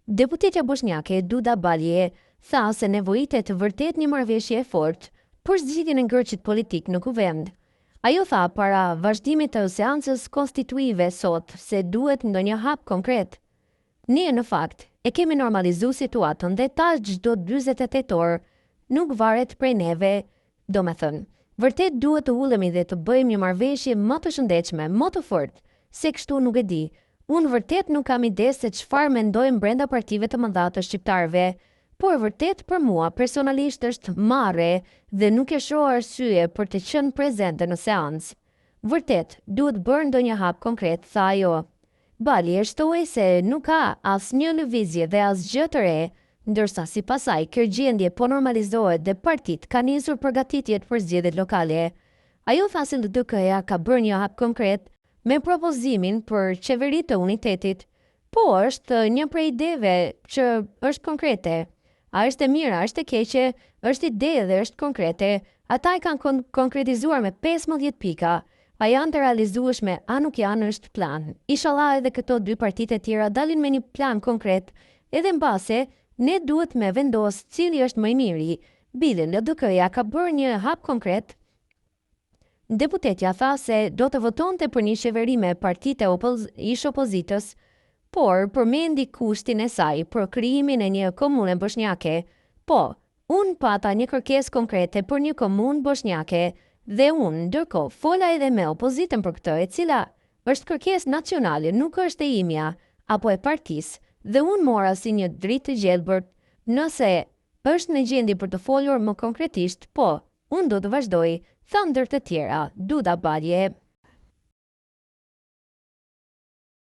Deputetja bosnjake Duda Balje tha se nevojitet vërtet një marrëveshje e fortë për zgjidhjen e ngërçit politik në kuvend. Ajo tha para vazhdimit të seancës konstituive sot se duhet ndonjë hap konkret. Ne në fakt e kemi normalizuar situatën dhe tash çdo 48 orë nuk varet prej neve, domethënë, vërtet duhet të ulemi dhe të bëjmë një marrëveshje më të shëndetshme, më të fortë, se kështu nuk e di. Unë vërtet nuk kam ide se çfarë mendojnë brenda partive të mëdha të shqiptarëve, por vërtet për mua personalisht është marrë dhe nuk e shoh arsye për të qenë prezente në seancë. Vërtet, duhet bërë ndonjë hap konkret, tha ajo. Balje shtoi se nuk ka asnjë lëvizje dhe asgjë të re, ndërsa sipas saj kjo gjendje po normalizohet dhe partitë kanë nisur përgatitjet për zgjedhjet lokale. Ajo tha se LDK-ja ka bërë një hap konkret me propozimin për qeveri të unitetit, po është një prej ideve që është konkrete. A është e mira, është e keqe, është ide dhe është konkrete. Ata i kanë konkretizuar me 15 pika, a janë të realizueshme, a nuk janë është plan. Inshallah edhe këto dy partitë e tjera dalin me një plan konkret, edhe mbase ne duhet me vendos cili është më i miri. Bile LDK-ja ka bërë një hap konkret. Deputetja tha se do të votonte për një qeveri me partitë ish opozitës, por përmendi kushtin e saj për krijimin e një komune bosnjake. Po, unë pata një kërkesë konkrete për një komunë bosnjake dhe unë ndërkohë fola edhe me opozitën për këtë, e cila është kërkesë nacionale, nuk është e imja apo e partisë, dhe unë mora si një dritë të gjelbërt. Nëse është në gjendje për të folur më konkretisht, po, unë do të vazhdoj, tha ndër të tjera, Duda Balje.